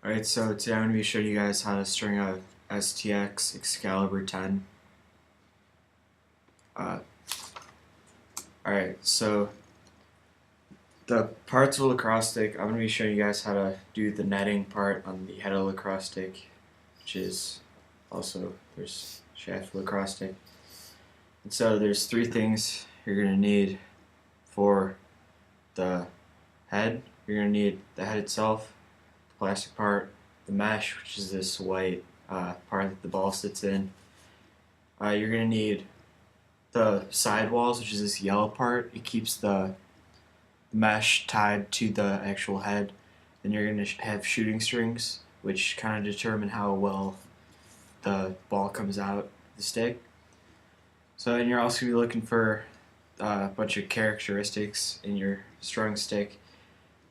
Alright, so today I'm going to be showing you guys how to string a STX Excalibur 10. Alright, so the parts of a lacrosse stick, I'm going to be showing you guys how to do the netting part on the head of the lacrosse stick, which is also, there's shaft of the lacrosse stick. And so there's three things you're going to need for the head. You're going to need the head itself, the plastic part, the mesh, which is this white part that the ball sits in. You're going to need the sidewalls, which is this yellow part. It keeps the mesh tied to the actual head. Then you're going to have shooting strings, which kind of determine how well the ball comes out the stick. So then you're also going to be looking for a bunch of characteristics in your strung stick.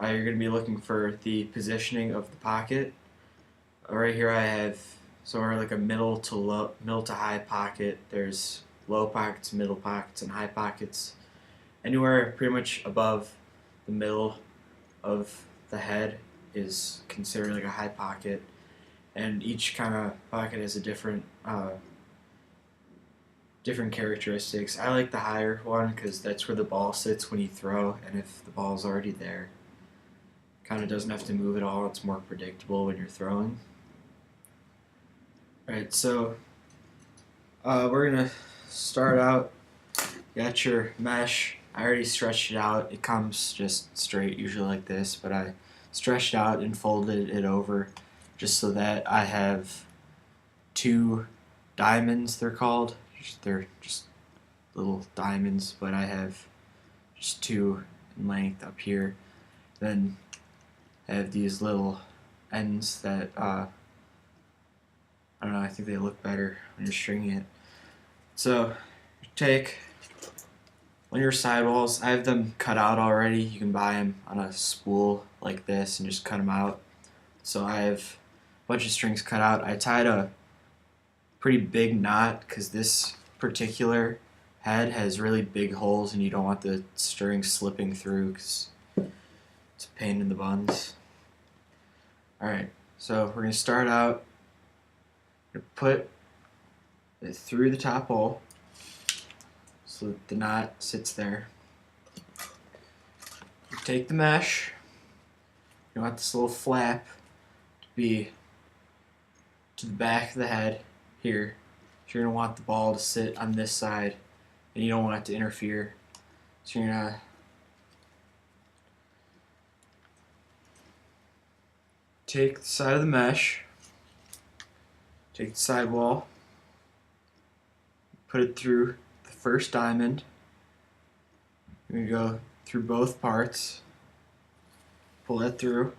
You're going to be looking for the positioning of the pocket. Right here I have somewhere like a middle to high pocket. There's low pockets, middle pockets, and high pockets. Anywhere pretty much above the middle of the head is considered like a high pocket, and each kind of pocket has a different characteristics. I like the higher one because that's where the ball sits when you throw, and if the ball's already there, kind of doesn't have to move at all. It's more predictable when you're throwing. Alright, so we're gonna start out. You got your mesh. I already stretched it out. It comes just straight, usually like this, but I stretched out and folded it over just so that I have two diamonds, they're called. They're just little diamonds, but I have just two in length up here. Then I have these little ends that I don't know, I think they look better when you're stringing it. So you take one of your sidewalls. I have them cut out already. You can buy them on a spool like this and just cut them out. So I have a bunch of strings cut out. I tied a pretty big knot because this particular head has really big holes and you don't want the string slipping through because it's a pain in the buns. Alright, so we're going to start out. Put it through the top hole so that the knot sits there. You take the mesh. You want this little flap to be to the back of the head here. So you're going to want the ball to sit on this side and you don't want it to interfere. So you're going to take the side of the mesh, take the sidewall, put it through the first diamond. You're going to go through both parts, pull that through.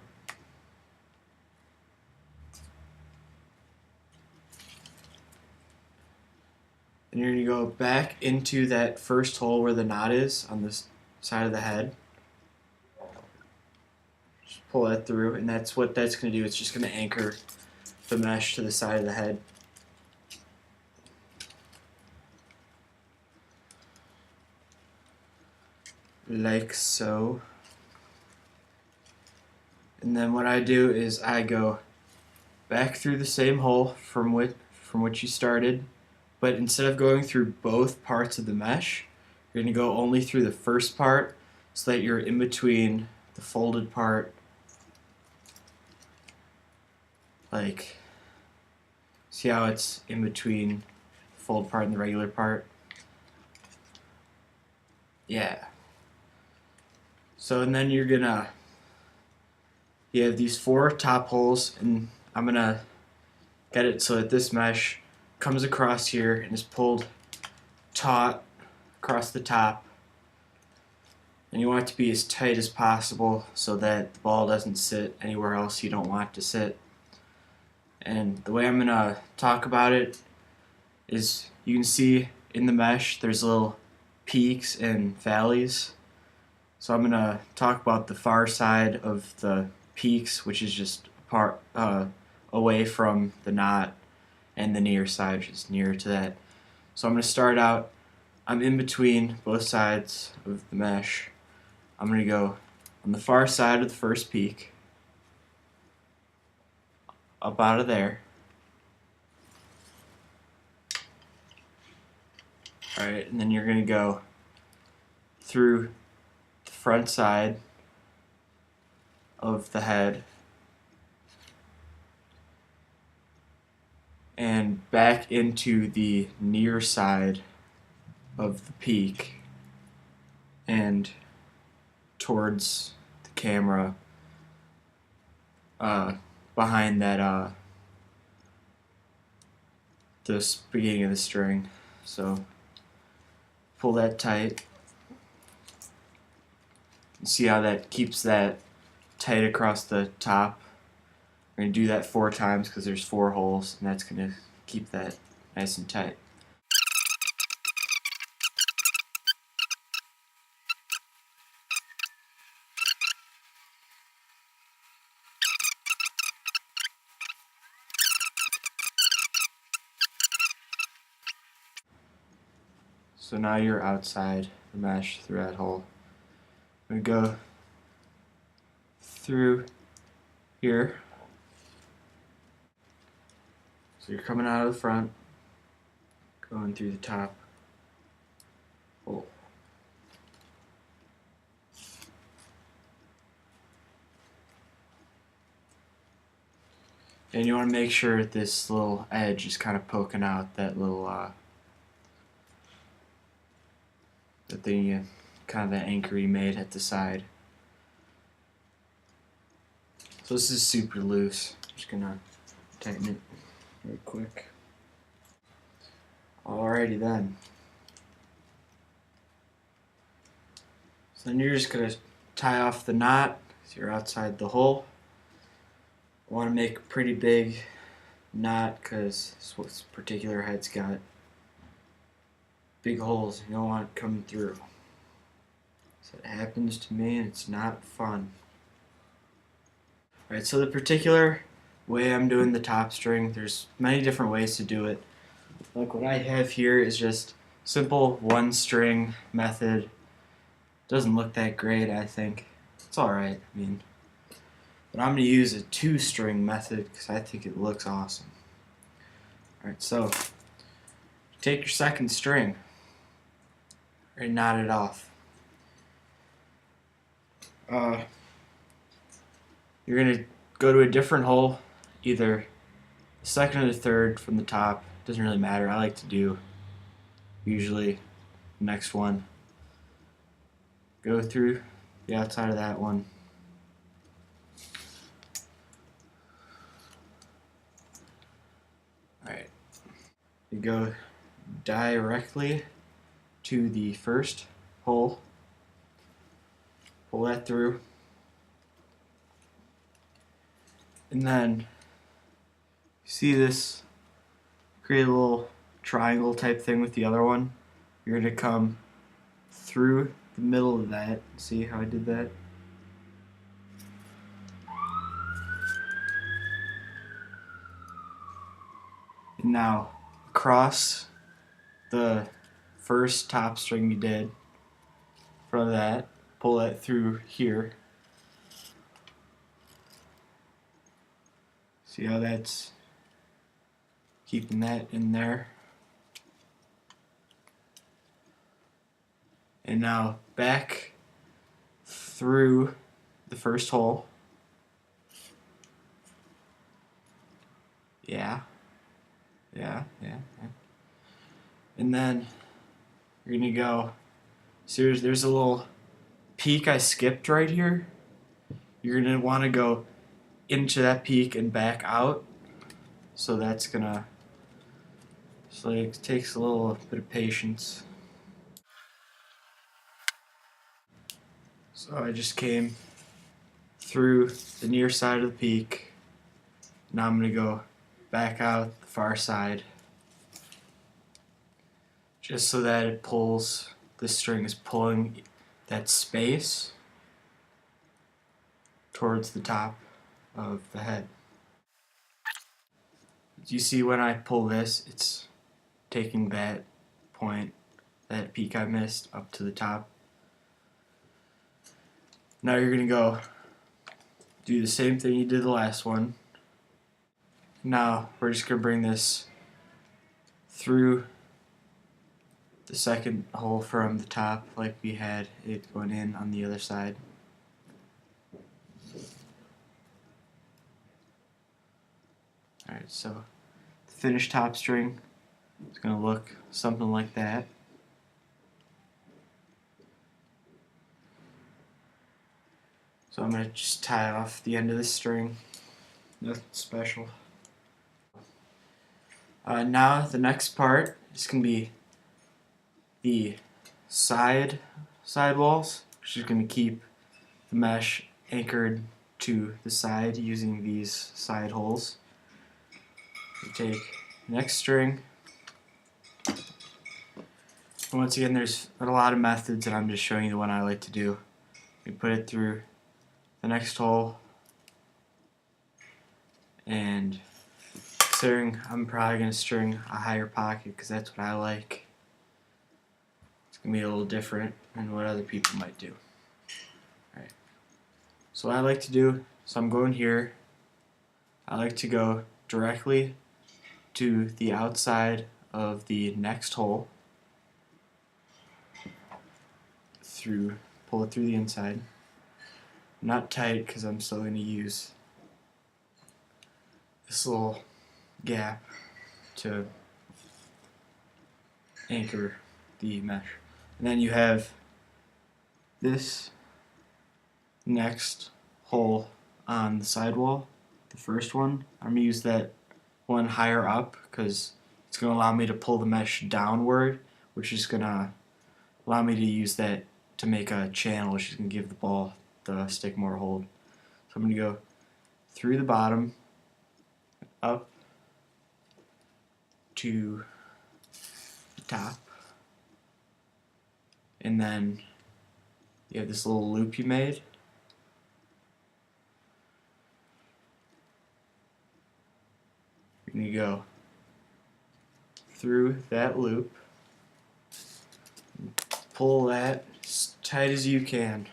And you're going to go back into that first hole where the knot is on this side of the head. Just pull that through, and that's what that's going to do. It's just going to anchor the mesh to the side of the head. Like so. And then what I do is I go back through the same hole from which you started, but instead of going through both parts of the mesh, you're going to go only through the first part so that you're in between the folded part. Like, see how it's in between the fold part and the regular part? Yeah. So, and then you have these four top holes, and I'm gonna get it so that this mesh comes across here and is pulled taut across the top. And you want it to be as tight as possible so that the ball doesn't sit anywhere else you don't want it to sit. And the way I'm gonna talk about it is, you can see in the mesh there's little peaks and valleys. So I'm gonna talk about the far side of the peaks, which is just away from the knot, and the near side, which is nearer to that. So I'm gonna start out. I'm in between both sides of the mesh. I'm gonna go on the far side of the first peak. up out of there. Alright, and then you're going to go through the front side of the head and back into the near side of the peak and towards the camera behind that the beginning of the string. So pull that tight. See how that keeps that tight across the top. We're going to do that 4 times because there's 4 holes, and that's going to keep that nice and tight. So now you're outside the mesh through that hole. We go through here. So you're coming out of the front, going through the top hole. And you want to make sure this little edge is kind of poking out, that little that thing, kind of the anchor you made at the side. So this is super loose. I'm just gonna tighten it real quick. Alrighty then. So then you're just gonna tie off the knot so you're outside the hole. I want to make a pretty big knot because this particular head's got big holes. You don't want it coming through. So it happens to me and it's not fun. Alright, so the particular way I'm doing the top string, there's many different ways to do it. Like what I have here is just simple 1 string method. Doesn't look that great, I think. It's alright, I mean. But I'm going to use a 2 string method because I think it looks awesome. Alright, so take your 2nd string and knot it off. You're going to go to a different hole, either the 2nd or the 3rd from the top. Doesn't really matter. I like to do usually the next one. Go through the outside of that one. Alright. You go directly to the first hole. Pull that through. And then see this, create a little triangle type thing with the other one. You're going to come through the middle of that. See how I did that? And now across the first top string you did, in front of that, pull that through here. See how that's keeping that in there? And now back through the first hole. Yeah. And then you're gonna go, see there's a little peak I skipped right here. You're gonna wanna go into that peak and back out. So that's gonna, so it takes a little bit of patience. So I just came through the near side of the peak. Now I'm gonna go back out the far side, just so that it pulls, the string is pulling that space towards the top of the head. Do you see when I pull this, it's taking that point, that peak I missed, up to the top. Now you're going to go do the same thing you did the last one. Now we're just going to bring this through the second hole from the top like we had it going in on the other side. Alright, so the finished top string is going to look something like that. So I'm going to just tie off the end of this string. Nothing special. Now the next part is going to be the side walls, which is going to keep the mesh anchored to the side using these side holes. You take the next string. And once again, there's a lot of methods, and I'm just showing you the one I like to do. You put it through the next hole, and considering I'm probably going to string a higher pocket because that's what I like. It's going to be a little different than what other people might do. Alright. So what I like to do, so I'm going here, I like to go directly to the outside of the next hole, pull it through the inside. Not tight because I'm still going to use this little gap to anchor the mesh. And then you have this next hole on the sidewall, the first one. I'm going to use that one higher up because it's going to allow me to pull the mesh downward, which is going to allow me to use that to make a channel, which is going to give the stick more hold. So I'm going to go through the bottom, up to the top, and then you have this little loop you made. You're going to go through that loop, pull that as tight as you can.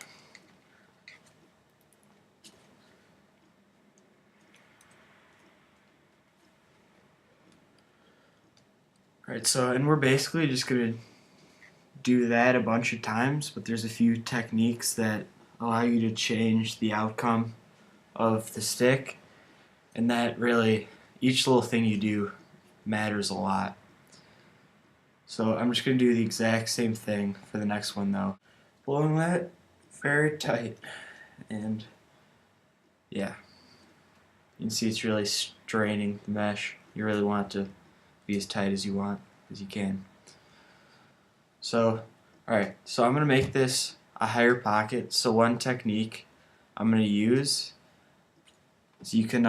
Alright, so and we're basically just going to do that a bunch of times, but there's a few techniques that allow you to change the outcome of the stick, and that really, each little thing you do matters a lot. So I'm just going to do the exact same thing for the next one though. Pulling that very tight, and yeah, you can see it's really straining the mesh. You really want it to be as tight as you can. So, alright, so I'm going to make this a higher pocket. So one technique I'm going to use is you can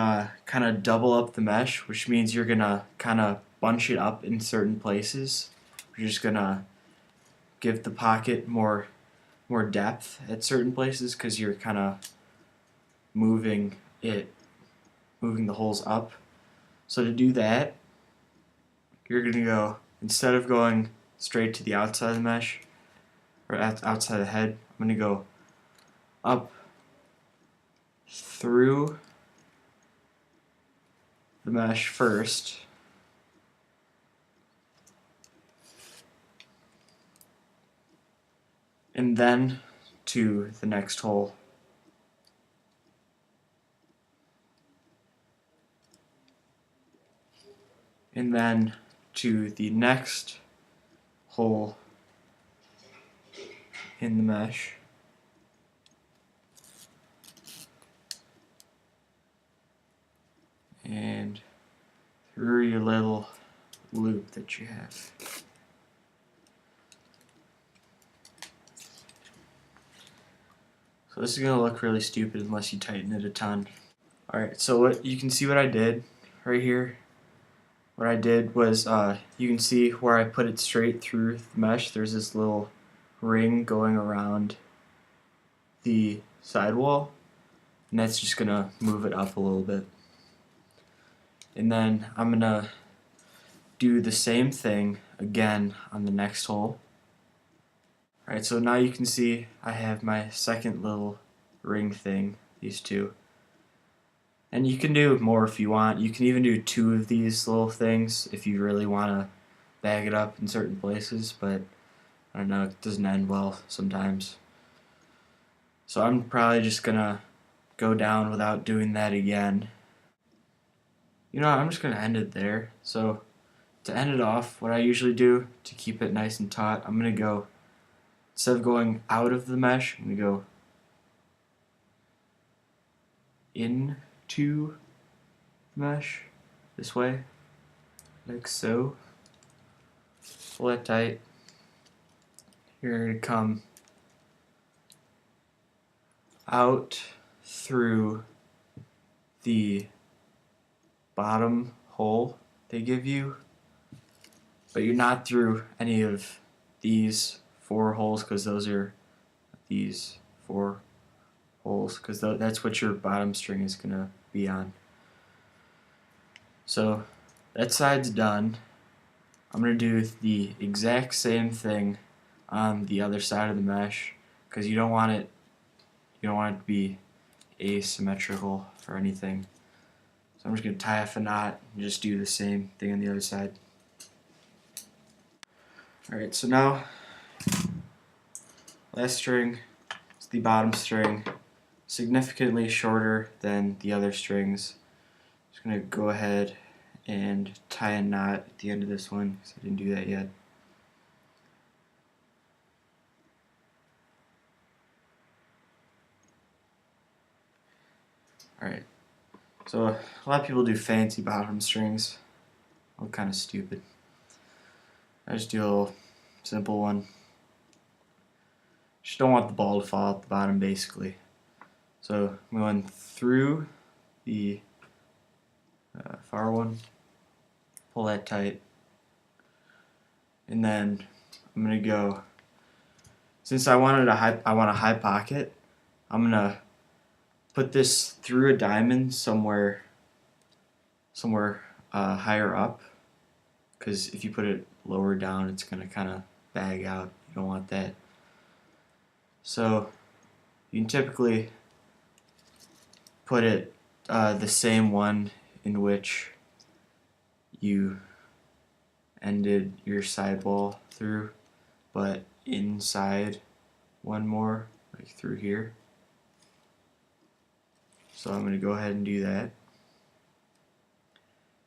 kind of double up the mesh, which means you're going to kind of bunch it up in certain places. You're just going to give the pocket more depth at certain places because you're kind of moving the holes up. So to do that, you're going to go, instead of going straight to the outside of the mesh, or outside the head, I'm going to go up through the mesh first, and then to the next hole. And then to the next hole in the mesh. And through your little loop that you have. So this is going to look really stupid unless you tighten it a ton. Alright, so you can see what I did right here. What I did was, you can see where I put it straight through the mesh. There's this little ring going around the sidewall, and that's just going to move it up a little bit. And then I'm going to do the same thing again on the next hole. Alright, so now you can see I have my second little ring thing, these two. And you can do more if you want. You can even do 2 of these little things if you really want to bag it up in certain places, but I don't know, it doesn't end well sometimes. So I'm probably just gonna go down without doing that again. You know, I'm just gonna end it there. So to end it off, what I usually do to keep it nice and taut, I'm gonna go, instead of going out of the mesh, I'm gonna go into the mesh this way, like so. Pull that tight. You're gonna come out through the bottom hole they give you, but you're not through any of these 4 holes, because those are these 4 holes, because that's what your bottom string is going to be on. So that side's done. I'm going to do the exact same thing on the other side of the mesh, because you don't want it to be asymmetrical or anything. So I'm just going to tie off a knot and just do the same thing on the other side. Alright, so now last string is the bottom string, significantly shorter than the other strings. Just going to go ahead and tie a knot at the end of this one, because I didn't do that yet. Alright, so a lot of people do fancy bottom strings. I look kind of stupid. I just do a little simple one. Just don't want the ball to fall out the bottom, basically. So I'm going through the far one, pull that tight, and then I'm gonna go. Since I want a high pocket, I'm gonna put this through a diamond somewhere higher up, because if you put it lower down, it's gonna kind of bag out. You don't want that. So you can typically put it the same one in which you ended your sidewall through, but inside one more, like through here. So I'm going to go ahead and do that.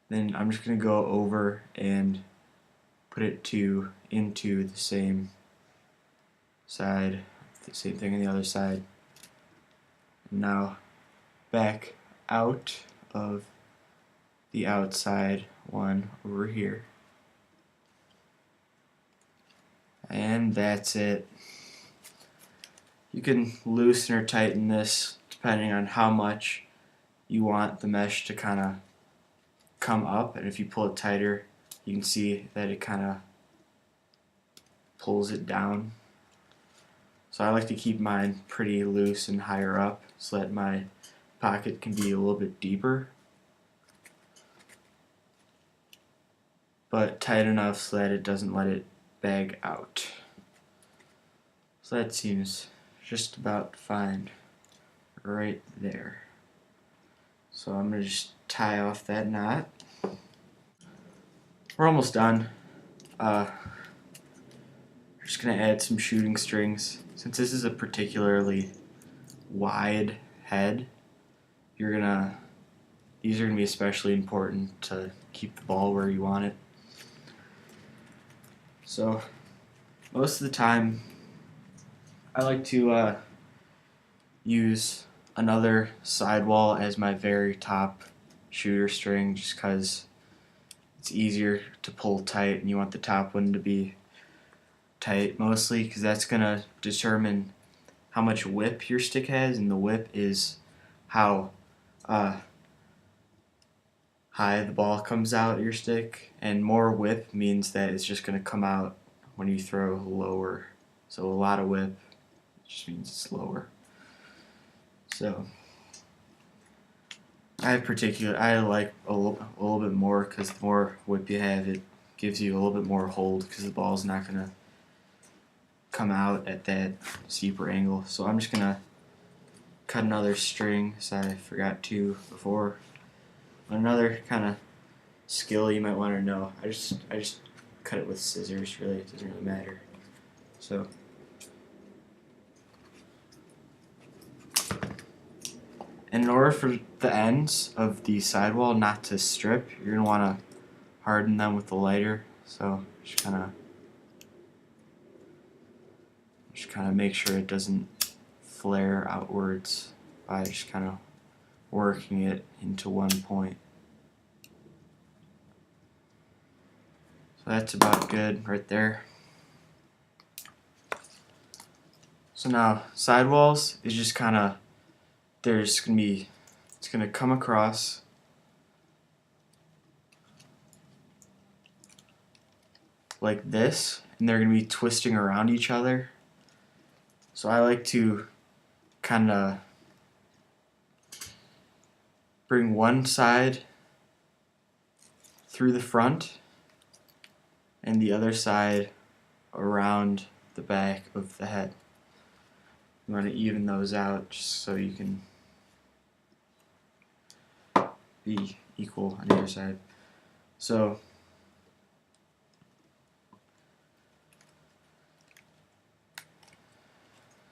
Then I'm just going to go over and put it into the same side, the same thing on the other side. And now back out of the outside one over here. And that's it. You can loosen or tighten this depending on how much you want the mesh to kind of come up, and if you pull it tighter, you can see that it kind of pulls it down. So I like to keep mine pretty loose and higher up so that my pocket can be a little bit deeper, but tight enough so that it doesn't let it bag out. So that seems just about fine right there. So I'm going to just tie off that knot. We're almost done. We're just going to add some shooting strings. Since this is a particularly wide head, these are going to be especially important to keep the ball where you want it. So most of the time I like to use another sidewall as my very top shooter string, just because it's easier to pull tight, and you want the top one to be tight mostly because that's going to determine how much whip your stick has, and the whip is how high the ball comes out your stick, and more whip means that it's just going to come out when you throw lower. So a lot of whip just means it's lower. So I like a little bit more, because the more whip you have, it gives you a little bit more hold, because the ball's not going to come out at that steeper angle. So I'm just going to cut another string, as I forgot to before. Another kind of skill you might want to know. I just cut it with scissors. Really, it doesn't really matter. So. And in order for the ends of the sidewall not to strip, you're going to want to harden them with the lighter. So just kind of make sure it doesn't flare outwards by just kind of working it into one point. So that's about good right there. So now sidewalls is just kind of, it's going to come across like this, and they're going to be twisting around each other. So I like to kind of bring one side through the front and the other side around the back of the head. You want to even those out just so you can be equal on either side. So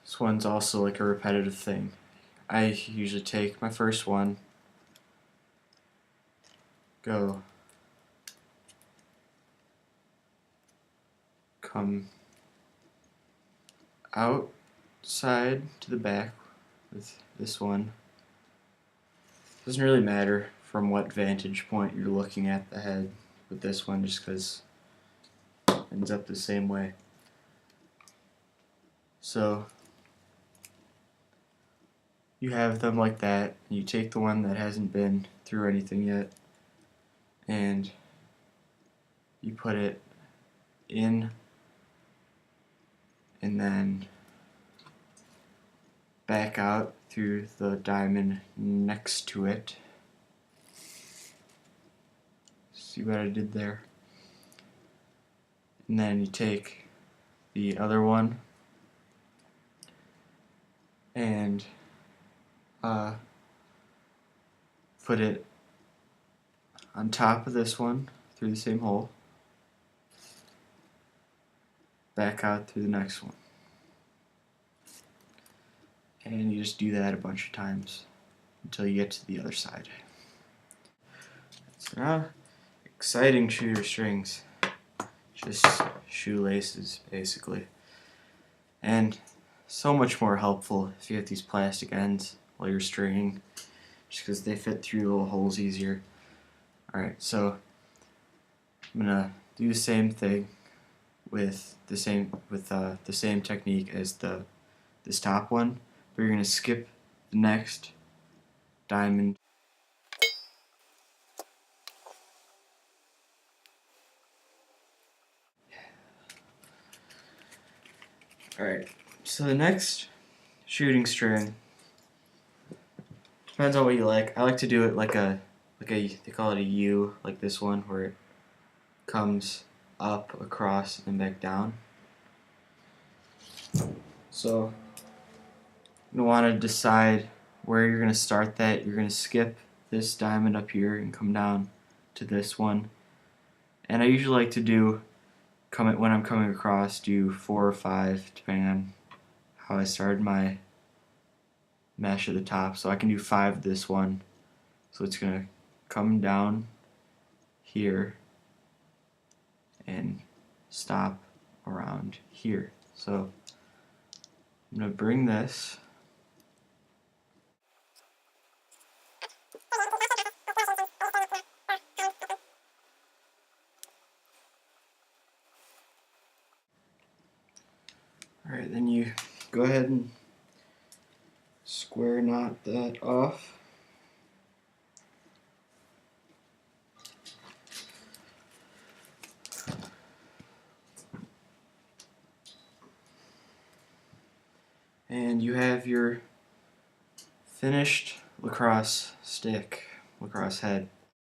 this one's also like a repetitive thing. I usually take my first one, come outside to the back with this one. Doesn't really matter from what vantage point you're looking at the head with this one, just because it ends up the same way. So you have them like that, and you take the one that hasn't been through anything yet, and you put it in, and then back out through the diamond next to it. See what I did there? And then you take the other one and put it on top of this one through the same hole, back out through the next one. And you just do that a bunch of times until you get to the other side. So now, exciting shooter strings. Just shoelaces, basically. And so much more helpful if you have these plastic ends while you're stringing, just because they fit through little holes easier. Alright, so I'm gonna do the same thing with the same technique as this top one, but you're gonna skip the next diamond. Alright, so the next shooting string depends on what you like. I like to do it like they call it a U, like this one, where it comes up, across, and back down. So you want to decide where you're going to start that. You're going to skip this diamond up here and come down to this one. And I usually like to do, when I'm coming across, do 4 or 5, depending on how I started my mesh at the top. So I can do 5 this one. So it's going to come down here and stop around here. So I'm going to bring this Alright, then you go ahead and square knot that off. And you have your finished lacrosse stick, lacrosse head.